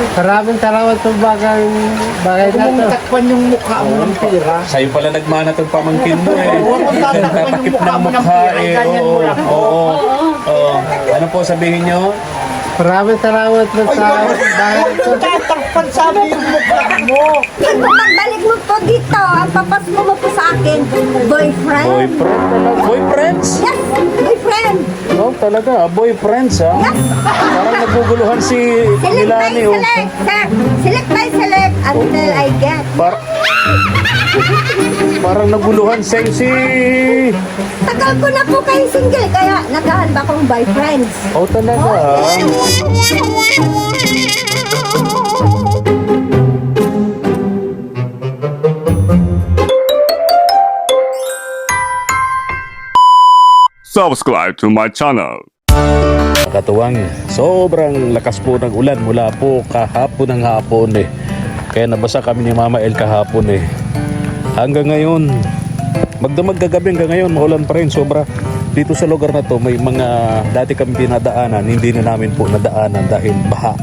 Maraming salamat sa bagay na to. Takpan yung mukha mo ng pira. Sa'yo pala nagmana itong pamangkin mo eh. Huwag mong tatakpan yung Tatakip mukha ng mo ng mukha pira. eh. Ganyan mo lang. Oo. Ano po sabihin nyo? Maraming salamat sa bagay na to. Tatakpan sabi yung mukha mo. Ito, pagbalik mo po dito, ang papasmo mo po sa akin, boyfriend. Boyfriend talaga. Boyfriends? Yes, boyfriend. No, talaga. Boyfriends ha? Parang naguguluhan si Select by Milani oh. select, sir. Select by select until I get. Parang naguluhan si... Tagal ko na po kayo single, kaya naghahanap akong boyfriends. Oh, talaga Subscribe to my channel. Katuwang, sobrang lakas po ng ulan mula po kahapon ng hapon eh. Kaya nabasa kami ni Mama El kahapon eh. Hanggang ngayon, magdamag kagabi hanggang ngayon, maulan pa rin sobra. Dito sa lugar na to, may mga dati kami dinadaanan, hindi na namin po nadaanan dahil baha.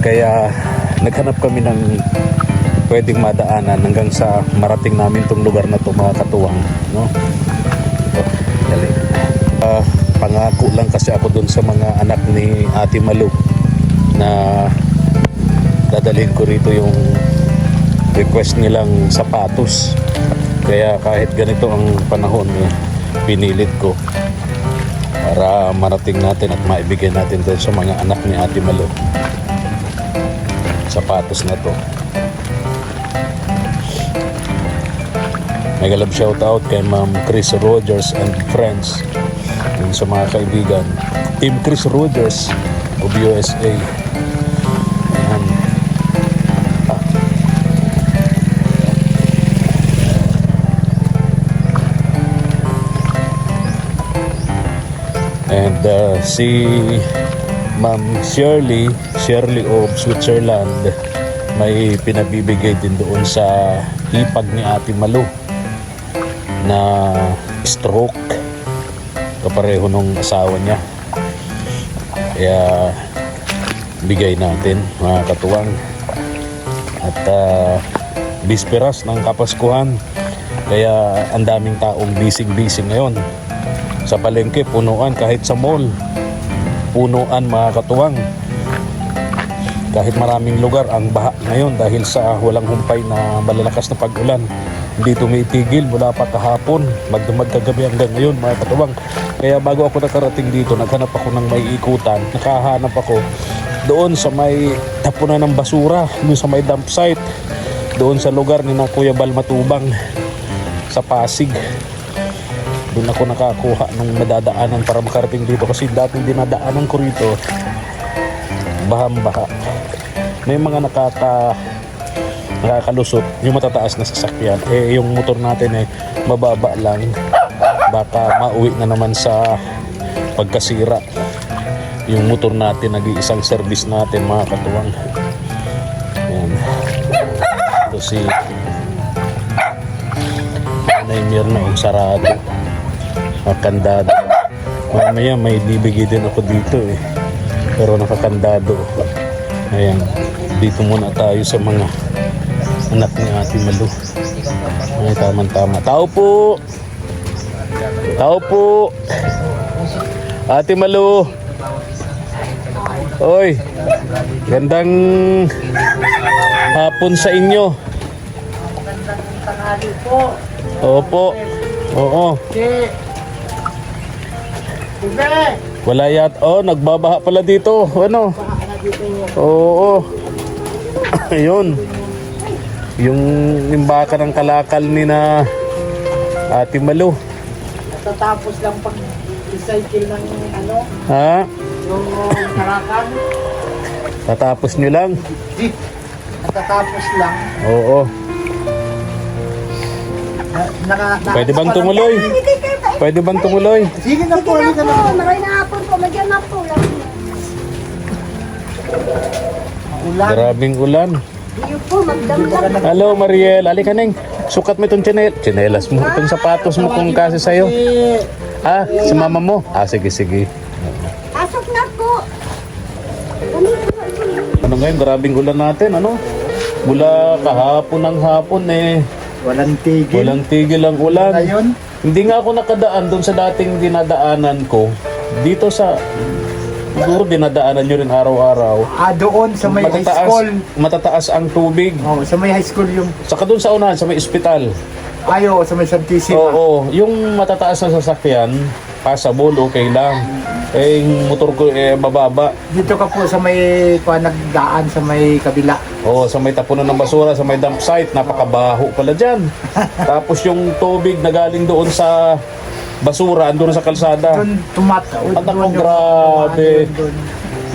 Kaya naghanap kami ng pwedeng madaanan hanggang sa marating namin tong lugar na to, mga katuwang, no? Dali. Pangako lang kasi ako dun sa mga anak ni Ate Malu na dadalhin ko rito yung request nilang sapatos. Kaya kahit ganito ang panahon pinilit ko para marating natin at maibigay natin dun sa mga anak ni Ate Malu sapatos na to. Mega love shout out kay Ma'am Chris Rogers and friends, yung sa mga kaibigan Team Chris Rogers of USA. Ayan. And si Ma'am Shirley of Switzerland, may pinabibigay din doon sa hipag ni Ate Malu na stroke, kapareho nung asawa niya. Kaya bigay natin, mga katuwang. At bisperas ng Kapaskuhan, kaya ang daming taong busy ngayon sa palengke, punuan. Kahit sa mall, punuan, mga katuwang. Kahit maraming lugar ang baha ngayon dahil sa walang humpay na malalakas na pag-ulan. Hindi tumitigil mula pa kahapon, magdamag kagabi hanggang ngayon, mga katuwang. Kaya bago ako nakarating dito, naghanap ako ng may ikutan. Nakahanap ako doon sa may tapunan ng basura, doon sa may dump site, doon sa lugar ni na Kuya Bal Matubang sa Pasig. Doon ako nakakuha ng madadaanan para makarating dito, kasi dating dinadaanan ko rito bahang-baha. May mga nakakalusot, yung matataas na sasakyan. Yung motor natin mababa lang, baka mauwi na naman sa pagkasira yung motor natin. Nag-iisang service natin, mga katuwang. Ayan. Ito si Nanay Mirna, sarado, makandado. Mamaya may bibigay din ako dito pero nakakandado. Ayan, dito muna tayo sa mga anak ni Ate Malu. Ay, tama. Tao po! Ate Malu! Oy, gandang hapon sa inyo. Magandang tanghali po. Opo. Oo. Ibe! Wala nagbabaha pala dito. Ano? Oo. Ayun. Yung baka ng kalakal ni na Ate Malu. Natatapos lang pag-recycle ng Ha? yung karakan. Tatapos nyo lang? Natatapos lang. Oo. Pwede bang tumuloy? Pwede bang tumuloy? Sige na po, Sige halika na na. po, maray na hapon po, magyan na po. Ulan. Grabing ulan. Iyo po, magdamdam. Hello Mariel, alika neng. Sukat mo itong tsinelas mo. Itong sapatos mo kung kasi sa'yo. Si mama mo? Sige. Pasok na po. Ano po? Ano ngayon, grabing ulan natin, ano? Mula kahapon ng hapon eh. Walang tigil. Walang tigil ang ulan. Ngayon, Hindi nga ako nakadaan doon sa dating dinadaanan ko. Dito sa... Siguro dinadaanan nyo rin araw-araw. doon sa may high school. Matataas ang tubig. Oh, sa may high school yung... Saka doon sa unahan, sa may ospital. Ayo, sa may Santissima. Oo, yung matataas na sasakyan, passable, okay lang. Eh, yung motor ko mababa. Dito ka po sa may nagdaan sa may kabila. Oo, sa may tapunan ng basura, sa may dump site, napakabaho pala dyan. Tapos yung tubig na galing doon sa basura, andun sa kalsada. Doon tumataon. At ako, grabe.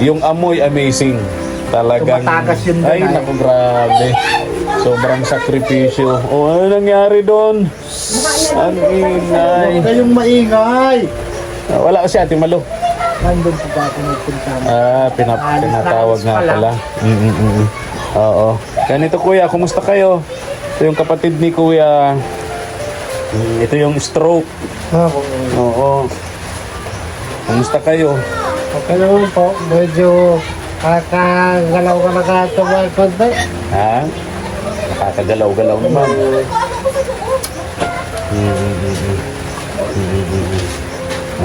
Yung amoy, amazing. Talagang... Tumatagas yun doon, Ay, ay. naku, grabe. Sobrang sakripisyo. O, ano nangyari doon? Ang ingay. Huwag kayong maingay. Wala kasi Ate Malo. Nandun po ba ako nagpunta? Pinatawag nga pala. Oo. Ganito kuya, kumusta kayo? Ito yung kapatid ni kuya. Ito yung stroke. Oo. Kumusta kayo? Okay naman po. Medyo kakagalaw ka na katumal konti. Ha? Nakakagalaw-galaw naman.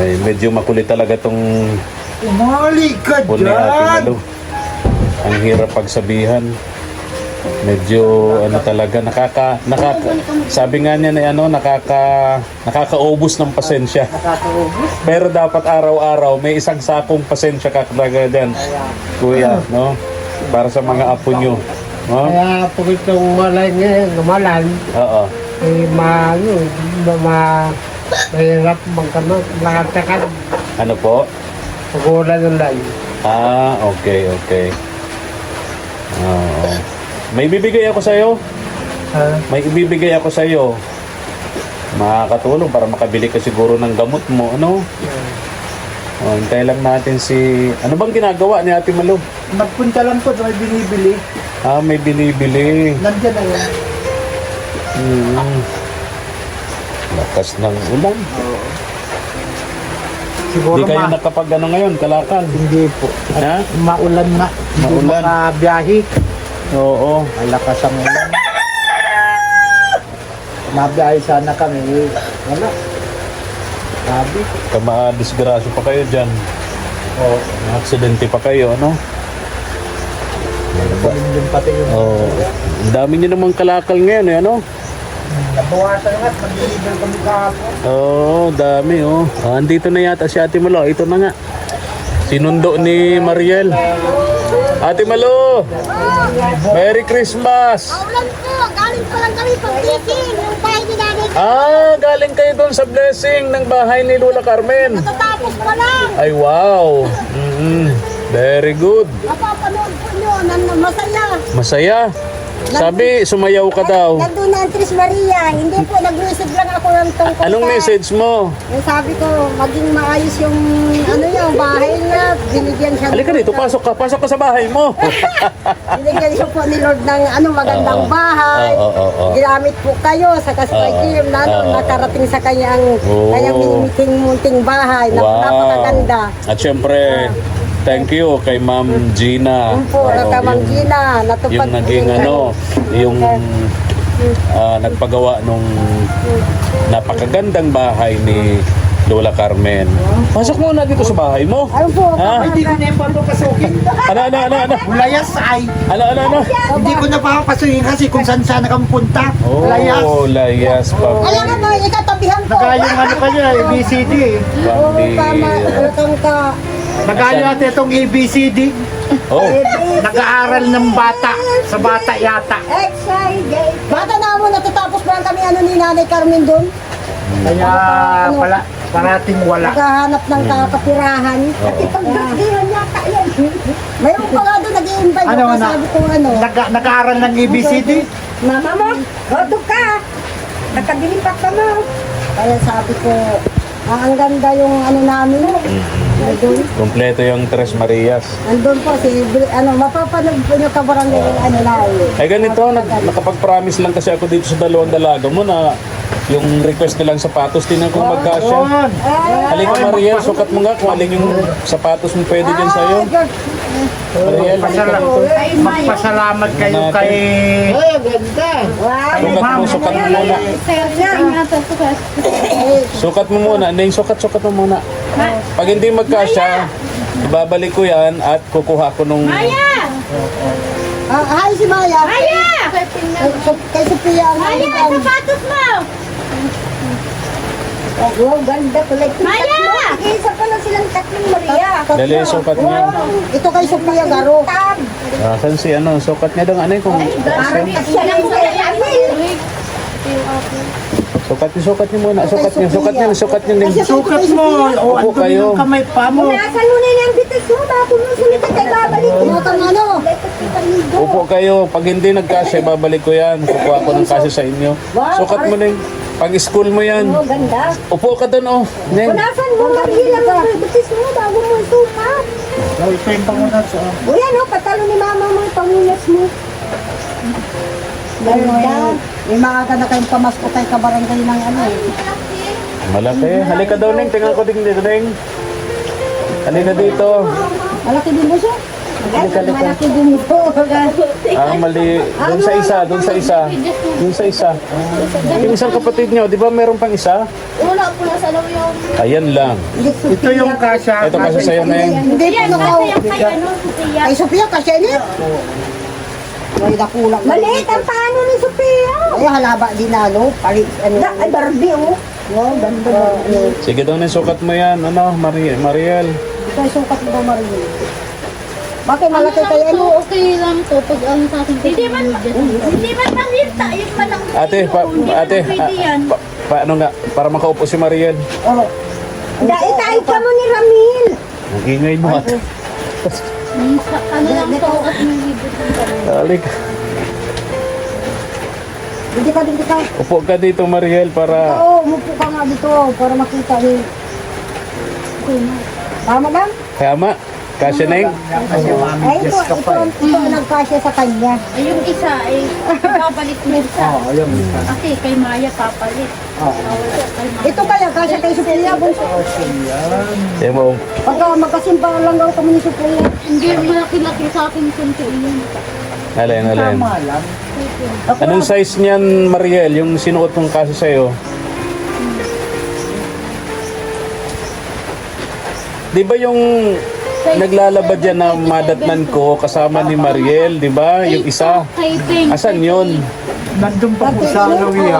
Ay, medyo makulit talaga tong Umali ka huli Ate dyan! Malo. Ang hirap pagsabihan. Medyo ano talaga sabi nga niya na nakakaubos ng pasensya. Pero dapat araw-araw may isang sakong pasensya ka talaga dyan. Kuya, no? Para sa mga apo nyo. No? Kaya po itong gumalan, Oo. mahirap magkakad. Ano po? Pagulan ng layo. Okay. Oo. May bibigay ako sa'yo. May ibibigay ako sa'yo. Makakatulong para makabili ka siguro ng gamot mo, ano? Hintay lang natin si... Ano bang ginagawa ni Ate Malo? Nagpunta lang po, may binibili. May binibili. Nandiyan na yun. Lakas ng ulan. Siguro Hindi kayo nakapag ano ngayon, kalakal. Hindi po. Ha? Maulan na. Hindi Maulan. makabiyahe. Oo. Malakas ang ulan. Mabiyahe sana kami. Wala. Sabi. Disgrasya pa kayo dyan. Oo. Aksidente pa kayo, ano? Din pati yung Ang dami nyo namang kalakal ngayon, eh, ano? nabawasan nga at mag-deliver kami kahapon. Dami, oh. Andito na yata si Ate Malo. Ito na nga. Sinundo ni Mariel. Ate Malo! Merry Christmas! Ulan po, galing pa lang kami pag-tiking. Yung bahay ni nanay ko. Galing kayo doon sa blessing ng bahay ni Lola Carmen. Natatapos pa lang. Ay, wow! Very good. Napapanood po nyo, masaya. Masaya. Sabi, sumayaw ka daw. Nandun na ang Tris Maria. Hindi po, nag-message lang ako ng tungkol Anong sa- message mo? Yung sabi ko, maging maayos yung yung bahay niya. Binigyan siya. Halika dito, pasok ka sa bahay mo. Binigyan siya po ni Lord ng magandang bahay. Oo. Ginamit po kayo sa Kaspakim na nakarating sa kanyang munting bahay. Napakaganda. At syempre, thank you kay Ma'am Gina. Yun po, Rakamang Gina. Natupad Yung naging yung nagpagawa nung napakagandang bahay ni Lola Carmen. Pasok muna dito sa bahay mo. Ano po? Ha? Hindi ko na yung papapasukin. Ano? Layas ay. Ano? Hindi ko na papapasukin kasi kung saan sana kang punta. Layas. Layas pa. Alam nga ba, ikatabihan ko. Nagayong ano pa niya, ABCD eh. Oo, tama. Utang ka. Nagayo natin itong ABCD. Nag-aaral ng bata. Sa bata yata. Excited. Bata na mo, natatapos pa lang kami ni Nanay Carmen doon. Kaya parating wala. Naghahanap ng kakapirahan. Nakipagdakihan yata yan. Mayroon pa nga doon, nag-i-invite Ano, ako. ano? Sabi ko Nag-aaral ng ABCD. Mama mo, hodog ka. Nakadilipat ka mo. Kaya sabi ko, ang ganda yung namin. Nandun. Kompleto yung Tres Marias. Nandun po mapapanood po nyo kabarangay yung na. Ay ganito, nakapag-promise lang kasi ako dito sa dalawang dalaga mo na yung request nilang sapatos, tingnan kung magkasya. Yun. Halika Mariel, sukat mo nga kung alin yung sapatos mo pwede dyan sa'yo. Mariel, Magpasalamat kayo kay... Ay, ang ganda. Wow. sukat mo muna. Sukat mo muna. Neng, sukat mo muna. Pag hindi magkasya, ibabalik ko yan at kukuha ko nung... Hi si Maya. Kay Sophia. Maya, sapatos mo! Wow, ganda pala. Maya! Isa pa lang silang tatlong Maria. Dali, sukat niya. Ito kay Sophia Garo. Saan si ano? Sukat niya dong ano kung... Sukat niyo muna. Sukat niyo. Sukat mo! O, Opo ang dumi kayo. ng kamay pa mo. Nasaan mo na yung bitis mo? Bago mo sulit at babalik. Tumutang ano? Upo kayo. Pag hindi nagkasya, babalik ko yan. Kukuha ko ng kasya sa inyo. Sukat mo Neng. Pag school mo yan. Oh, ganda. Upo ka doon oh. Neng. Nasaan mo Maria ang bitis mo? Bago mo sukat. Ito yung pangunat sa... O yan o, patalo ni mama mo yung pangunas mo. Ganda. May mga ka na kayong pamasko tayo kabarangay ng ano eh. Malaki. Halika daw Neng. Tingnan ko din dito Neng. Halika dito. Malaki din mo siya? Halika. Malaki din mo. Mali. Doon sa isa. Yung isang kapatid nyo, di ba meron pang isa? Wala po nasa alaw yung... Ayan lang. Ito yung kasya. Ito kasi sa'yo Neng. Hindi po Yan, nakaw. kasi yung kay ano, Sophia. Ay, Sophia, kasi ni? May nakulang. Maliit ang paano ni Sophia. Ay, halaba din ano. Ay, Barbie oh. Wow, ganda. Sige daw Neng, sukat mo yan. Ano, Mariel. Ito ay sukat mo ba, Marie? Bakit malaki kayo ano? Okay lang to pag ang sa akin. Hindi man manginta. Yung malang... Ate, paano nga, para makaupo si Mariel. Oh. Dahil ka mo ni Ramil. Ang ingay mo ate. Ano lang to at may libot. Halika. Hindi ka. Upo ka dito Mariel para... Oo, umupo ka nga dito para makita ni... Tama lang? Tama. Kasya Neng. Ay, ito ang nagkasya sa kanya. Ay, yung isa ay babalik mo isa. Kasi kay Maya papalit. Ito kaya, kasya kay Sophia. Yan mo. Pagka magkasimpa lang daw kami ni Sophia. Hindi malaki-laki sa akin kunti yun. Alin. Anong size niyan Mariel, yung sinuot mong kasya sa'yo? Di ba yung naglalaba dyan na madatnan ko kasama ni Mariel, di ba? Yung isa. Asan yun? Nandun pa po sa Alawiya.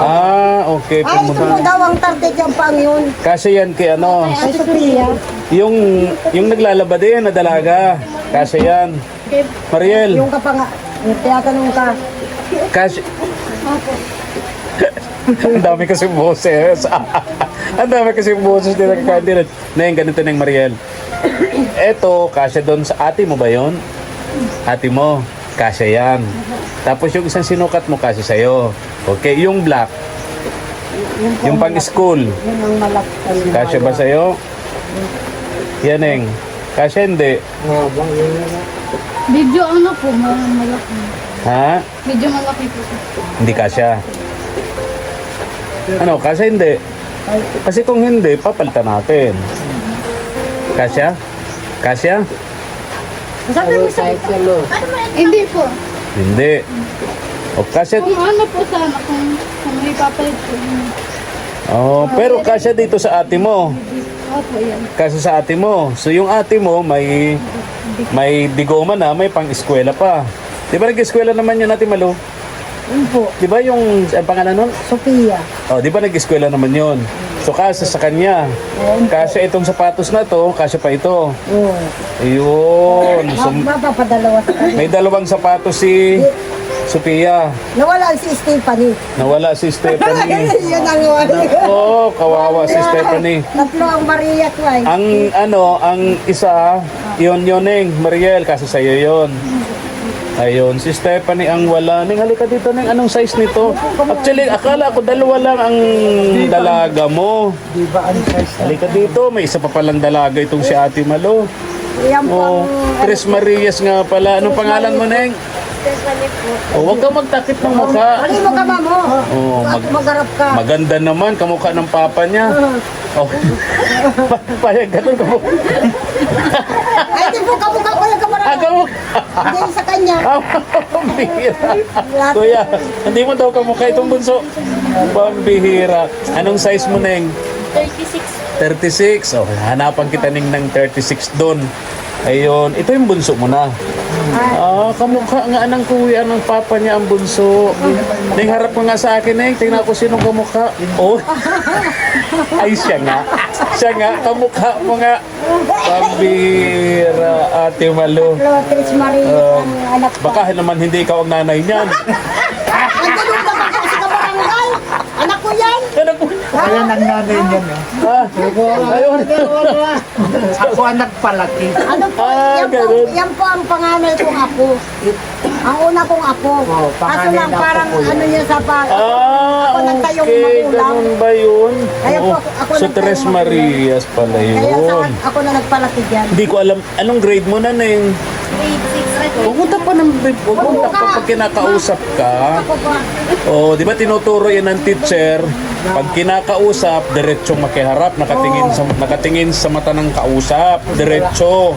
Okay. Ay, ito mo daw ang target yung pang yun. Kasi yan kay ano, Ay, Sophia. yung naglalaba din na dalaga. Kasi yan. Mariel, Yung ka pa nga. Tinatanong ka. kasi... Ang dami kasi boses. Ang dami kasi boses nila kakaindilan. Neng, ganito Neng Mariel. Eto, kasya doon sa ate mo ba yon? Ate mo, kasya yan. Tapos yung isang sinukat mo, kasya sa'yo. Okay, yung black, yung pang school, Yun ang malaki. kasya ba sa'yo? Yan Neng. Kasya hindi. Medyo ano po, malaki. Ha? Medyo malaki po. Hindi kasya. Ano, kasya hindi. Kasi kung hindi, papalitan natin. Kasya? Kasya? Sabi mo sa Hindi po. Hindi. O kasya... Kung ano po sana, kung may papalit po. Oh, pero kasya dito sa ate mo. Opo, yan. Kasya sa ate mo. So yung ate mo may digoma na, may pang-eskwela pa. Di ba nag-eskwela naman yun Ate Malu? po. Di ba yung ang pangalan nun? Sophia. Oh, di ba nag-eskwela naman yun? So kasya sa kanya. Kasya itong sapatos na to, kasya pa ito. Oo. Ayun. So, Mapapadalawa sa kanya. may dalawang sapatos si Sophia. Nawala si Stephanie. Nawala si Stephanie. Yun ang wala. Oh, kawawa si Stephanie. Tatlo ang Maria ko ay. Ang isa, yun Neng, Mariel, kasi sa'yo yun. Ayun, si Stephanie ang wala. Neng, halika dito, Neng. Anong size nito? Actually, akala ko dalawa lang ang dalaga mo. Di ba ang size na? Halika dito, may isa pa palang dalaga itong si Ate Malo. Yan po Oh, ang... Tres Marias nga pala. Anong pangalan mo, Neng? Oh, huwag kang magtakip ng mukha. Mali mo ka, mamo. Oh, Magharap ka. maganda naman, kamukha ng papa niya. Oh. Payag ganun ka mo. Ay, Hindi po kamukha ko yung kamarang. Kamukha. Hindi sa kanya. Pambihira. Kuya, hindi mo daw kamukha itong bunso. Pambihira. Anong size mo, Neng? 36. 36. Okay, hanapan kita ng 36 doon. Ayun, ito yung bunso mo na. Kamukha nga ng kuya ng papa niya ang bunso. Neng, harap mo nga sa akin, Neng. Tingnan ko sinong kamukha. Oh. Ay, siya nga. Siya nga, kamukha mo nga. Pambira, Ate Malu. Lourdes Maria, ang anak ko. Baka naman hindi ikaw ang nanay niyan. Ang ganun naman ako sa kabarangay. Anak ko yan. Anak mo. Kaya nang nanay niyan eh. Ayun. Ako ang nagpalaki. Ano po, ganun. yan po ang panganay kong apo. Ang una kong apo. Oh, Kaso panganay lang na apo parang ko yun. ano niya sa ako nagtayong Okay. magulang. Ganun ba yun? Kaya po, Oo. ako So, nagtayong Tres magulang. Marias pala Kaya yun. ako na nagpalaki dyan. Hindi ko alam. Anong grade mo na, Neng? Grade 6. Pumunta pa ng pumunta pa pag kinakausap ka. Ako pa. Oh, di ba tinuturo yan ng teacher? Pag kinakausap, diretsong makiharap, nakatingin sa mata ng kausap, diretso.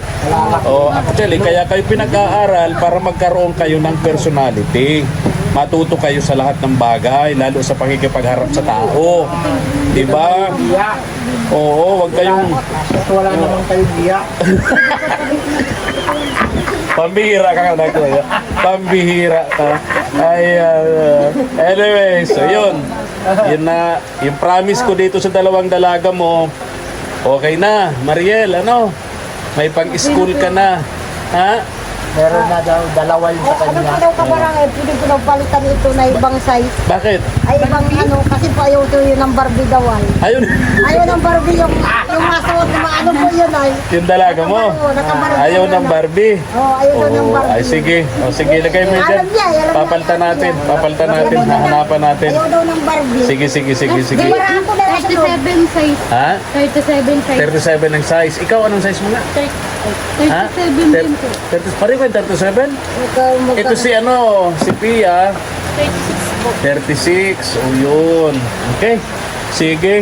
Oh, actually, kaya kayo pinag-aaral para magkaroon kayo ng personality. Matuto kayo sa lahat ng bagay, lalo sa pakikipagharap sa tao. Di ba? Oo, wag kayong Wala naman kayong iya. pambihira ka na kuya. Pambihira ka. Ay, anyway, so yun. Yun na, yung promise ko dito sa dalawang dalaga mo, okay na. Mariel, ano? May pang-school ka na. Ha? Meron na daw, dalawa yung sa Ano kanya. po daw kabarangay, pwede ko daw palitan ito na ibang size. Bakit? Ay ibang ano, kasi po ayaw to yun ng Barbie daw ay. Ayun, Ayaw ng Barbie yung masuot na ano po yun ay. yung dalaga mo. Ayaw ng Barbie. Oh, ayaw daw ng Barbie. Ay, sige. O, sige, lagay mo dyan. Alam niya, alam niya. Papalitan natin. Papalitan natin. Hahanapan natin. Ayaw daw ng Barbie. Sige, sige, sige, sige. Di ba ako na lang sa loob? 37 size. Ha? 37 size. 37 ang size. Ikaw, anong size mo nga? Ha? 37 din po. 30, pareho kayo, 37? Ikaw Ito si ano, si Pia, 36 po. 36. O yun. Okay. Sige.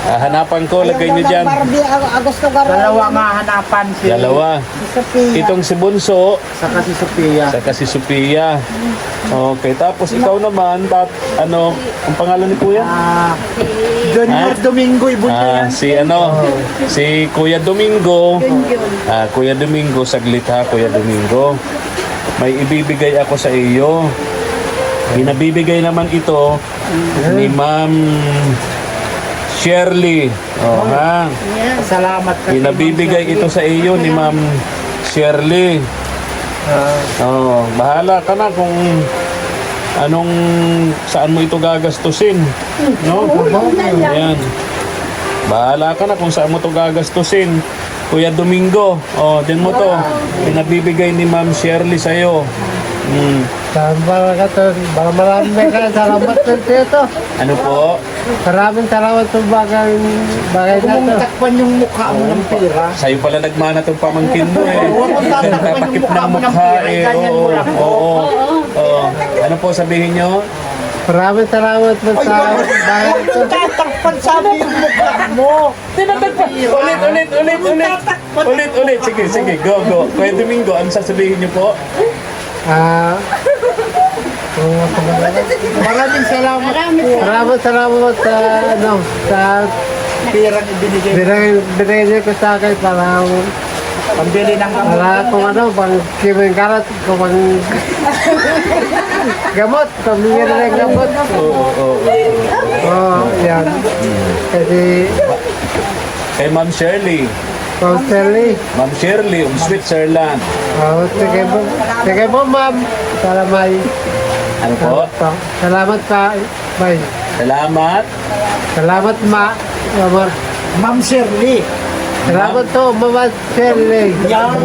Hanapan ko, lagay Ayaw nyo daw ng dyan. Barbie, gusto ko Dalawa nga hanapan si Dalawa. Si Sophia. Itong si Bunso, saka si Sophia. saka si Sophia. Okay, tapos ikaw naman, ano, ang pangalan ni Kuya? Junior Domingo, ibon niya yan. Si ano, si Kuya Domingo. Kuya Domingo, saglit ha, Kuya Domingo. May ibibigay ako sa iyo. Binabibigay naman ito ni Ma'am Shirley. Oh, ha? Salamat kasi. Binabibigay ito sa iyo ni Ma'am Shirley. Oh, bahala ka na kung anong saan mo ito gagastusin. No? Ayan. Bahala ka na kung saan mo ito gagastusin. Kuya Domingo, din mo to. Pinabibigay ni Ma'am Shirley sa iyo. Salamat ka to. Maraming ka. Salamat to dito. Ano po? Maraming salamat to bagay na to. Takpan yung mukha mo ng pera. Sa'yo pala nagmana tong pamangkin mo eh. Huwag mong tatakpan yung Napakip mukha ng mo ng mukha pera. eh. Ganyan mo lang. Oo. Ano po sabihin nyo? Maraming salamat po sa bagay to. Tatakpan sabi yung mukha mo. Tinatagpa. Ulit. Sige. Go. Kuya Domingo, ano sasabihin nyo po? Maraming salamat. Salamat sa sa Perang ibinigay. binigay niyo ko sa akin para Pambili ng gamot. kung pang kiming karat, kung pang gamot, pamilya na ng gamot. Oo, yan. Kasi, Kay Ma'am Shirley. Constantly, Ma'am Shirley, Switzerland. sige po ma'am, Ano po? salamat pa, bye. Salamat. Salamat ma, mama. Ma'am Shirley. Salamat to, mama Shirley. Yan.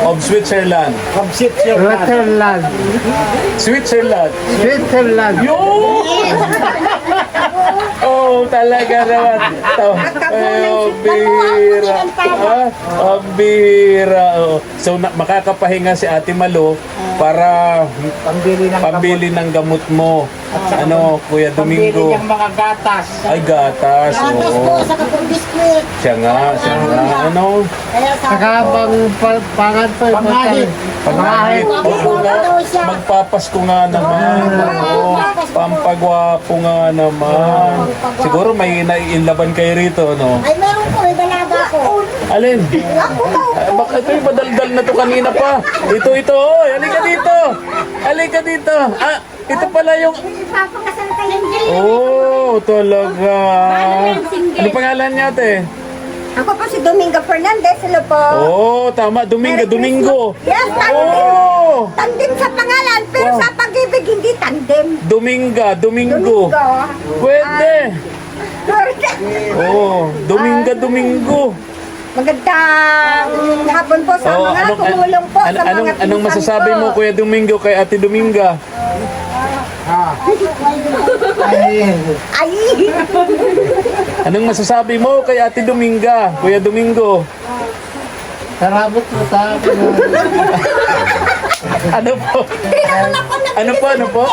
Of Switzerland. Pag-sit siya. Switzerland. Switzerland. Switzerland. Yo! Oh, talaga naman. Ang bira. Ang bira. Oh. So, makakapahinga si Ate Malo para pambili ng gamot mo. Ano, Kuya Domingo? Yung mga gatas. Ay, gatas. Gatas po, Oo. sa kapag biskwit. Siya nga. Ano? Kaya sa Saka pangat po. Pangahit. Pangahit. Oo nga. Magpapasko nga naman. Oo. Pampagwapo nga naman. Siguro may naiinlaban kayo rito, no? Ay, meron po, may dalaga ko. Alin? Ako daw. Bakit ito yung madaldal na to kanina pa? Ito. Oy, halika dito. Halika dito. Ah, ito pala yung... Ipapakasal kayo. Oh, talaga. Ano pangalan niya, ate? Ako po si Domingo Fernandez. Hello po. Oh, tama. Domingo. Yes, tandem. Oh! Tandem sa pangalan, pero Wow. sa pag-ibig hindi tandem. Domingo. Domingo. Pwede. Oh, Domingo. Magandang hapon po sa Oh, mga tumulong po sa mga anong pinsan masasabi ko. mo, Kuya Domingo, kay Ate Dominga? Ay! Anong masasabi mo kay Ate Dominga, Kuya Domingo? Salamat po sa akin. Ano po? Ano po?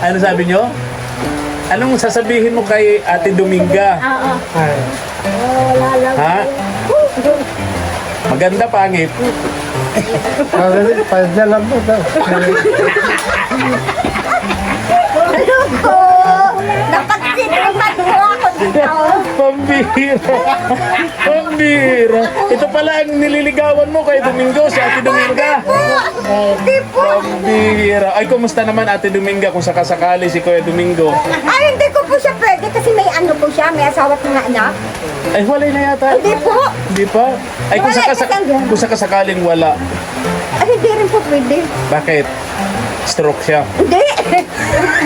Ano sabi nyo? Anong sasabihin mo kay Ate Dominga? Ay. Ha? Maganda, pangit. Padya lang po daw. Ano po? Napagsinuman po ako dito. Pambira. Ito pala ang nililigawan mo kay Domingo, si Ate Dominga. Hindi po. Pambira. Ay, kumusta naman Ate Dominga kung sakasakali si Kuya Domingo? Ay, hindi ko po siya pwede kasi may ano po siya, may asawa at mga anak. Ay, walay na yata. Hindi po. Hindi pa? Ay, kung, Wala, kasangga. kung sakasakaling wala, Ay, hindi rin po pwede. bakit? Stroke siya. Hindi.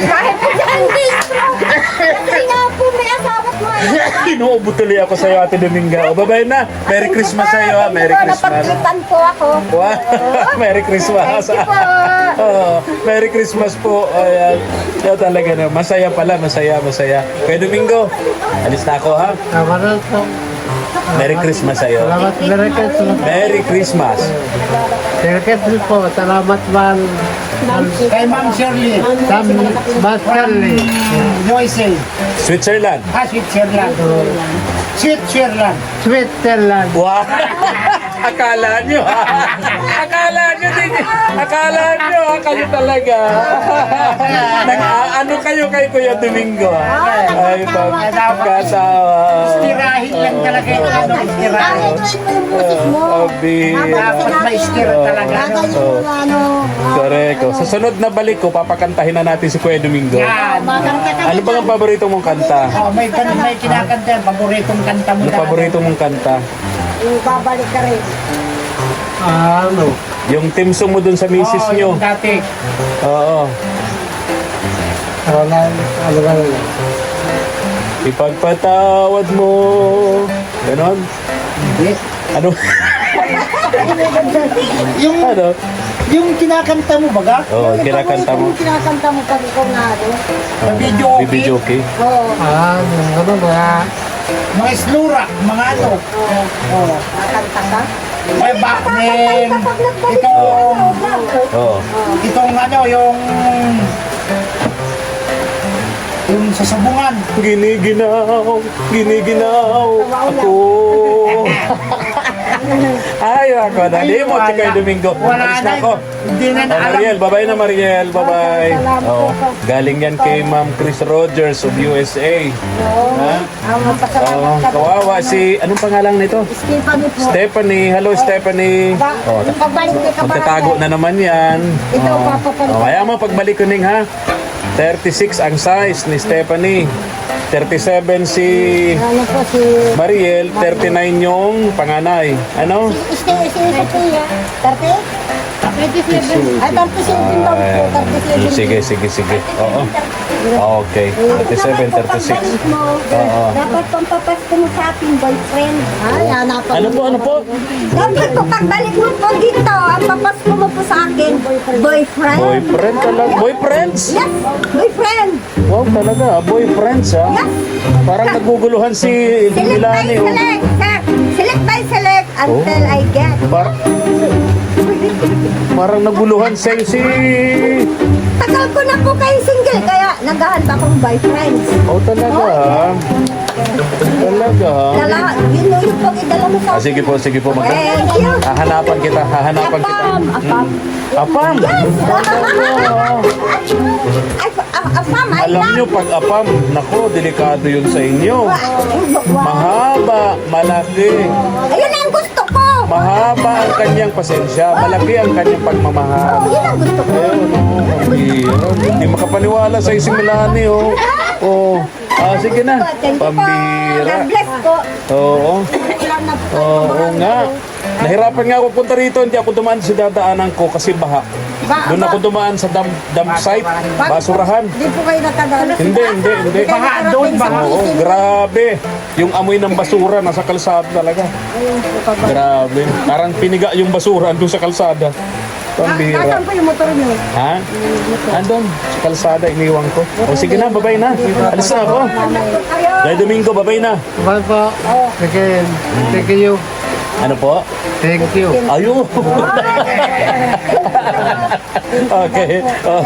Kahit po siya hindi. Kasi nga po may asawa at mga anak. Inuubo tuloy ako sa'yo, Ate Dominga. O, babay na. Merry Christmas sa'yo, ha? Merry Christmas. Napagklipan po ako. Wow. Merry Christmas. Thank you po. Oo. Merry Christmas po. Ayan. Yan talaga na. Masaya pala. Masaya. Kuya Domingo, alis na ako, ha? Salamat po. Merry Christmas sa'yo. Salamat. Merry Christmas. Merry po. Salamat man. Kay Ma'am Shirley. Mas Charlie. USA. Switzerland. Switzerland. Switzerland. Switzerland. Wow! Akala nyo, ha? Akala nyo din. Akala nyo, ha? Kayo talaga. Ano kayo kay Kuya Domingo, ha? Ay, pagkatawa. Tirahin lang talaga yung ano, tirahin. Kahit mo yung boses mo. Abira. Dapat may stira talaga. Gagaling mo na ano. Correct. Sa sunod na balik ko, papakantahin na natin si Kuya Domingo. Yan. Maganda ka. Ano bang ang paborito mong kanta? Oh, may kinakanta, paboritong kanta mo Ano paborito mong kanta? Babalik ka rin. Ano? Yung team song mo dun sa misis nyo. Yung dati. Oo. Wala. Ano ba yun? Ipagpatawad mo. Ganon? Yes. Ano? Yung, Ano? yung kinakanta mo baga? Oo, kinakanta mo. Yung kinakanta mo pag ikaw na ano. Video okay. Video okay. Oo. Ano ba? Mga slura, mga ano. Oh. Kakanta ka. May backman. Oo. Itong ano, yung sasabungan. Giniginaw ako. Ay, ako na. Di mo, wala. kay Domingo. Wala Alis na. na ako. Hindi na Oh, Mariel, bye-bye na Mariel. Bye-bye. Oh, galing yan kay Ma'am Chris Rogers of USA. Ha? Oh, kawawa si, anong pangalan nito? Stephanie po. Stephanie. Hello, Stephanie. Oh, Pagbalik ka magtatago na naman yan. Ito, Oh. papapalit. Oh, kaya mo pagbalik ko ning ha. 36 ang size ni Stephanie. 37 si Ano po si... Mariel, 39 yung panganay. Ano? Sophia. 30? 27. Ay, 37 daw po. 37. Sige. Oo. Okay. 37, 36. Oo. Dapat pampapasko mo sa ating boyfriend. Ay, hanapan Ano po? Dapat po, pagbalik mo po dito, ang papasko mo po sa akin, boyfriend. Boyfriend talaga. Boyfriends? Yes, boyfriend. Wow, talaga. Boyfriends, ha? Parang naguguluhan si Select by Milani, oh. select, sir. Select by select until I get. Parang naguluhan sa'yo si... Tagal ko na po kayo single, kaya naghahanap akong boyfriends. Oh, talaga, ha? Talaga, ha? Dala, yun yung pag idala mo sa Ah, sige po, Thank you. Hahanapan kita. Apam. Apam! Apam, I Alam love. nyo, pag apam, nako, delikado yun sa inyo. Mahaba, malaki. Ayun ang gusto ko. Mahaba ang kanyang pasensya. Malaki ang kanyang pagmamahal. Yun ang gusto ko. Ayun, oh, hindi makapaniwala sa si Milani, oh. Oh, sige na. Thank you po. Pambira. God bless po. Oo. Ilan na po. Oo nga. Nahirapan nga ako punta rito. Hindi ako dumaan sa dadaanan ko kasi baha. Doon ako dumaan sa dump site, basurahan. Hindi po kayo nakadala. Hindi. Baha doon, baha. Oo, grabe. Yung amoy ng basura nasa kalsada talaga. Grabe. Parang piniga yung basura doon sa kalsada. Pambira. Nasaan po yung motor niyo? Ha? Andun, sa kalsada, iniwan ko. O sige na, babay na. Alis na ako. Dahil Domingo, babay na. Bye po. Sige. Thank you. Ano po? Thank you. Ayun. Okay. Oh,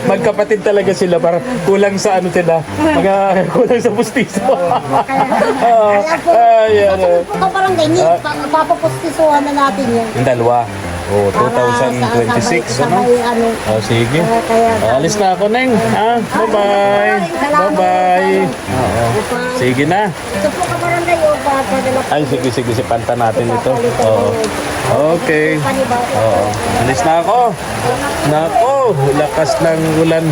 magkapatid talaga sila. Parang kulang sa ano sila. Kulang sa pustiso. Ayan. Ito parang ganyan. Papapustisuhan na natin yan. Yung dalawa. Oh, 2026, ano? Oh, sige. Alis na ako, Neng. Ha? Bye-bye. Bye-bye. Oo. Sige na. Ito po kabarangay o papadala po. Ay, sige. Sipanta natin ito. Oo. Okay. Oo. Alis na ako. Nako, lakas ng ulan.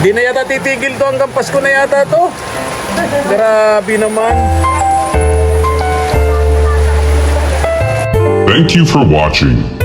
Di na yata titigil to hanggang Pasko na yata to. Grabe naman. Thank you for watching.